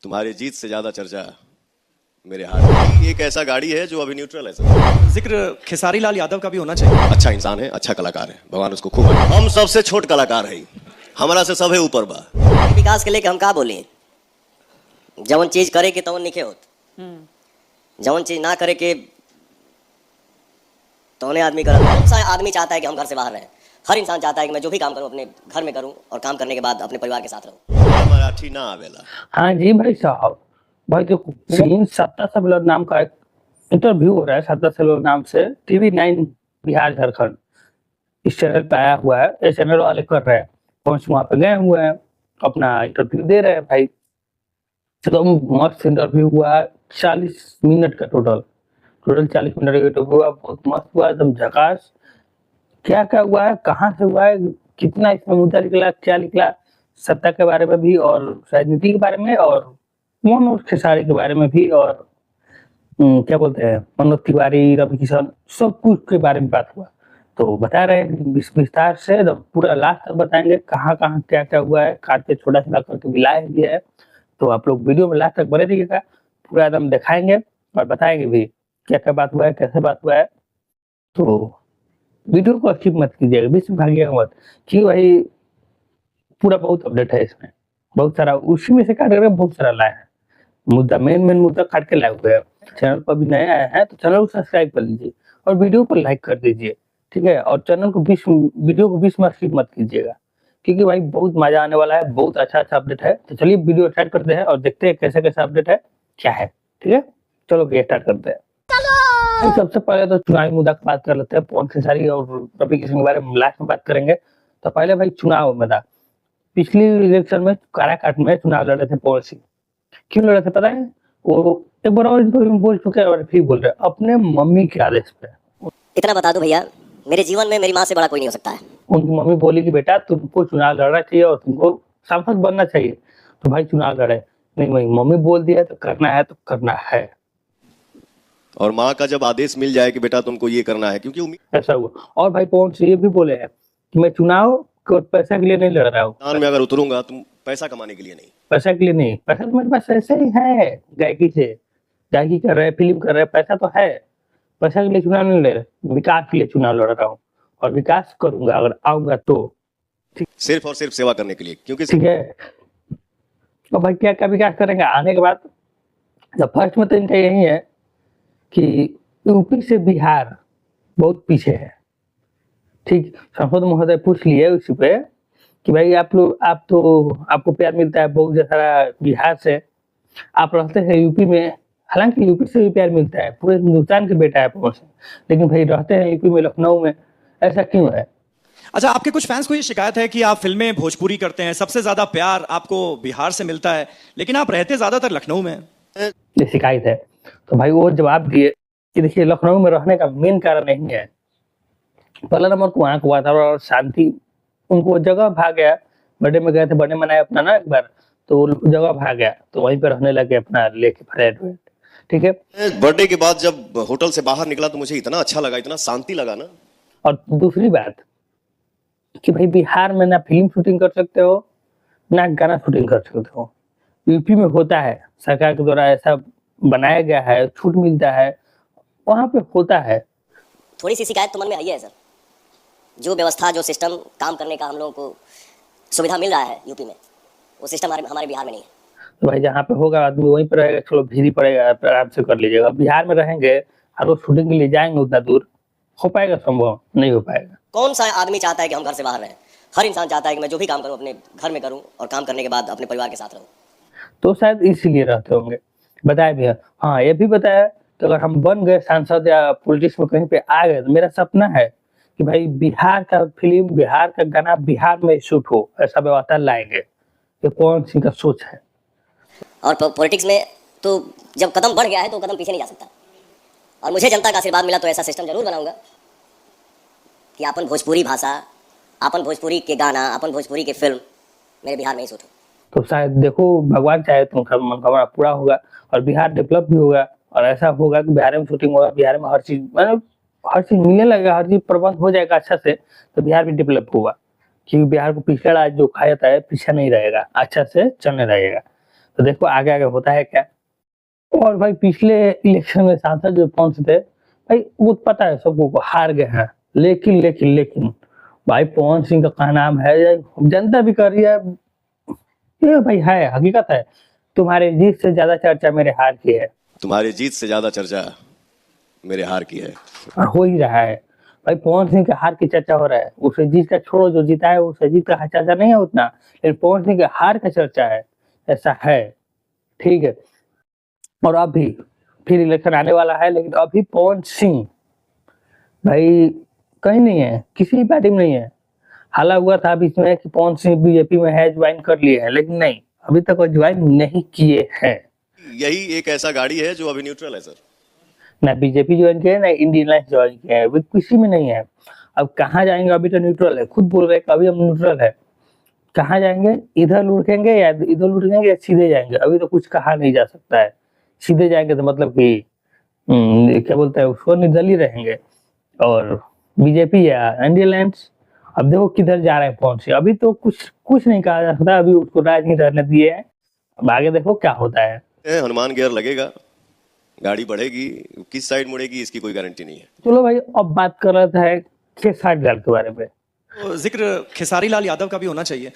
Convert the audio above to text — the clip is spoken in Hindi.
तुम्हारी जीत से ज्यादा चर्चा मेरे हाथ की। एक ऐसा गाड़ी है जो अभी न्यूट्रल है सर। जिक्र खेसारी लाल यादव का भी होना चाहिए। अच्छा इंसान है, अच्छा कलाकार है, भगवान उसको खूब रखे। हम सबसे छोट कलाकार है, हमारा से सब है ऊपर बा। विकास के लेके हम का बोली, जवन चीज करे के तवन निके होत, जवन चीज ना करे के तौने आदमी करत। कौन सा आदमी चाहता है कि हम घर से बाहर रहें? हर इंसान चाहता है कि मैं जो भी काम करूं अपने घर में करूं और काम करने के बाद अपने परिवार के साथ रहूं। मराठी ना आवेला। हाँ जी भाई साहब, भाई जो सीन सत्ता सेलुलर नाम का एक इंटरव्यू हो रहा है, सत्ता सेलुलर नाम से TV9 बिहार झारखंड इस चैनल पे आया हुआ है। ये चैनल वाले कर रहे हैं, पहुंच वहां पे गए हुए हैं, अपना इंटरव्यू दे रहे हैं भाई। एकदम मस्त इंटरव्यू हुआ, 40 मिनट का टोटल 40 मिनट का इंटरव्यू हुआ, बहुत मस्त हुआ, एकदम झकास। क्या क्या हुआ है, कहाँ से हुआ है, कितना इसमें मुद्दा निकला, क्या निकला, सत्ता के बारे में भी और राजनीति के बारे में और मनोज खेसारी के बारे में भी और क्या बोलते हैं मनोज तिवारी, रवि किशन, सब कुछ के बारे में बात हुआ। तो बता रहे हैं विस्तार से, पूरा लास्ट तक बताएंगे कहाँ कहाँ क्या क्या हुआ है, काट के छोटा छोटा करके मिलाया गया है। तो आप लोग वीडियो में लास्ट तक बने रहिएगा, पूरा एकदम दिखाएंगे और बताएंगे भी क्या क्या बात हुआ है, कैसे बात हुआ है। तो वीडियो को स्किप मत कीजिएगा, बीच में भागिएगा मत, क्योंकि भाई पूरा बहुत अपडेट है इसमें, बहुत सारा उसी में से काट करके बहुत सारा लाया है मुद्दा, मेन मुद्दा काट के लाए हुए हैं। चैनल पर भी नया आया है तो चैनल को सब्सक्राइब कर लीजिए और वीडियो को लाइक कर दीजिए, ठीक है। और चैनल को वीडियो को 20 में स्किप मत कीजिएगा, क्योंकि भाई बहुत मजा आने वाला है, बहुत अच्छा अपडेट है। तो चलिए वीडियो स्टार्ट करते हैं और देखते हैं कैसे कैसे अपडेट है, क्या है, ठीक है। चलो स्टार्ट करते हैं। सबसे पहले तो चुनावी मुद्दा की बात कर लेते हैं, पवन खेसारी और रवि किशन के बारे में लास्ट में बात करेंगे। तो पहले भाई चुनाव मुद्दा, पिछली इलेक्शन में काराकाट में चुनाव लड़े थे पवन सिंह। क्यों लड़े थे पता है? वो एक बार और बोल चुके हैं और फिर बोल रहे हैं, अपने मम्मी के आदेश पे। इतना बता दो भैया, मेरे जीवन में मेरी माँ से बड़ा कोई नहीं हो सकता है। उनकी मम्मी बोली कि बेटा तुमको चुनाव लड़ना चाहिए और तुमको सांसद बनना चाहिए, तो भाई चुनाव लड़े। नहीं भाई, मम्मी बोल दिया तो करना है, तो करना है। और माँ का जब आदेश मिल जाए कि बेटा तुमको ये करना है, क्योंकि ऐसा हुआ। और भाई पवन सिंह ये भी बोले हैं कि मैं चुनाव को पैसा के लिए नहीं लड़ रहा हूँ, मैदान में अगर उतरूंगा तुम पैसा कमाने के लिए नहीं। पैसा के लिए नहीं, पैसा तो मेरे पास ऐसे ही है, गायकी से गायकी कर रहे हैं, फिल्म कर रहे हैं, पैसा तो है, पैसा के लिए चुनाव नहीं लड़ रहे, विकास के लिए चुनाव लड़ रहा हूँ और विकास करूंगा अगर आऊंगा तो, सिर्फ और सिर्फ सेवा करने के लिए, क्योंकि ठीक है। और भाई क्या क्या विकास करेंगे आने के बाद? जब फर्स्ट में तो इनका यही है कि यूपी से बिहार बहुत पीछे है, ठीक। सांसद महोदय पूछ लिए उसी पे कि भाई आप तो आपको प्यार मिलता है बहुत सारा बिहार से, आप रहते हैं यूपी में, हालांकि यूपी से भी प्यार मिलता है, पूरे हिंदुस्तान के बेटा है पवन सिंह, लेकिन भाई रहते हैं यूपी में, लखनऊ में, ऐसा क्यों है? अच्छा, आपके कुछ फैंस को ये शिकायत है कि आप फिल्में भोजपुरी करते हैं, सबसे ज्यादा प्यार आपको बिहार से मिलता है, लेकिन आप रहते ज्यादातर लखनऊ में। ये शिकायत है। तो भाई वो जवाब दिए कि देखिए लखनऊ में रहने का मेन कारण नहीं है, पहला नंबर को वहाँ का वातावरण और शांति, उनको जगह भाग गया, बर्थडे में गए थे, बर्थडे मनाया अपना ना एक बार, तो जगह भाग गया तो वहीं पे रहने लगे अपना लेके फ्लैट, ठीक है। बर्थडे के बाद जब होटल से बाहर निकला तो मुझे इतना अच्छा लगा, इतना शांति लगा ना। और दूसरी बात कि भाई बिहार में ना फिल्म शूटिंग कर सकते हो ना गाना शूटिंग कर सकते हो, यूपी में होता है, सरकार के द्वारा ऐसा बनाया गया है, छूट मिलता है, वहां पे होता है। थोड़ी सी शिकायत तो मन में आई है सर, जो व्यवस्था जो सिस्टम काम करने का हम लोगों को सुविधा मिल रहा है यूपी में, वो सिस्टम हमारे बिहार में नहीं है। तो भाई जहाँ पे होगा आदमी वहीं पे रहेगा, चलो भीड़ पड़ेगा, आराम से कर लीजिएगा। बिहार में रहेंगे हर रोज शूटिंग के लिए जाएंगे, उतना दूर हो पाएगा? संभव नहीं हो पाएगा। कौन सा आदमी चाहता है कि हम घर से बाहर रहें? हर इंसान चाहता है कि मैं जो भी काम करूं अपने घर में करूं और काम करने के बाद अपने परिवार के साथ रहूं। तो शायद इसीलिए रहते होंगे, बताया भी है। हाँ ये भी बताया कि अगर हम बन गए सांसद या पॉलिटिक्स में कहीं पे आ गए, तो मेरा सपना है कि भाई बिहार का फिल्म, बिहार का गाना बिहार में शूट हो, ऐसा व्यवस्था लाएंगे। ये पवन सिंह का सोच है। और पॉलिटिक्स में तो जब कदम बढ़ गया है तो कदम पीछे नहीं जा सकता, और मुझे जनता का आशीर्वाद मिला तो ऐसा सिस्टम जरूर बनाऊंगा कि अपन भोजपुरी भाषा, अपन भोजपुरी के गाना, अपन भोजपुरी के फिल्म मेरे बिहार में ही शूट हो। तो शायद देखो भगवान चाहे तो उनका मनोकामना पूरा होगा और बिहार डेवलप भी होगा, और ऐसा होगा कि बिहार में शूटिंग होगा, बिहार में हर चीज मतलब हर चीज मिलने लगेगा, हर चीज प्रबंध हो जाएगा अच्छा से, तो बिहार भी डेवलप होगा। क्योंकि बिहार को पिछड़ा राज्य जो कहा जाता है, पीछे नहीं रहेगा, अच्छा से चलने रहेगा। तो देखो आगे आगे होता है क्या। और भाई पिछले इलेक्शन में सांसद जो पहुंचे थे भाई, वो पता है सबको को हार गए हैं, लेकिन लेकिन लेकिन भाई पवन सिंह का क्या नाम है, जनता भी कर रही है, ये भाई है हकीकत है। तुम्हारे जीत से ज्यादा चर्चा मेरे हार की है, तुम्हारी जीत से ज्यादा चर्चा मेरे हार की है। और हो ही रहा है भाई। पवन सिंह के हार की चर्चा हो रहा है, उसे जीत का छोड़ो, जो जीता है उसे जीत का चर्चा नहीं है उतना, लेकिन पवन सिंह के हार का चर्चा है, ऐसा है। ठीक है, और अभी फिर इलेक्शन आने वाला है, लेकिन अभी पवन सिंह भाई कहीं नहीं है, किसी पार्टी में नहीं है। हाला हुआ था बीच में कि पवन सिंह बीजेपी में है, ज्वाइन कर लिए हैं, लेकिन नहीं, अभी तक वो ज्वाइन नहीं किए हैं। यही एक ऐसा गाड़ी है जो अभी न्यूट्रल है सर। ना बीजेपी ज्वाइन किया है, ना इंडियन अलायंस ज्वाइन किया है, वो किसी में नहीं है। अब कहाँ जाएंगे, अभी तो न्यूट्रल है, खुद बोल रहे हैं कि अभी हम न्यूट्रल है। कहाँ जाएंगे, इधर लुढ़केंगे या इधर लुढ़केंगे या सीधे जाएंगे, अभी तो कुछ कहा नहीं जा सकता है। सीधे जाएंगे तो मतलब कि क्या बोलते हैं उसको, निर्दलीय रहेंगे, और बीजेपी या इंडियन अलायंस। अब देखो किधर जा रहे हैं पहुंच से, अभी तो कुछ नहीं कहा जा सकता, अभी उसको राजनीति रहने दिए है, अब आगे देखो क्या होता है। हनुमान गियर लगेगा, गाड़ी बढ़ेगी, किस साइड मुड़ेगी इसकी कोई गारंटी नहीं है। चलो भाई, अब बात कर रहा था खेसारी लाल के बारे में। तो जिक्र खेसारी लाल यादव का भी होना चाहिए।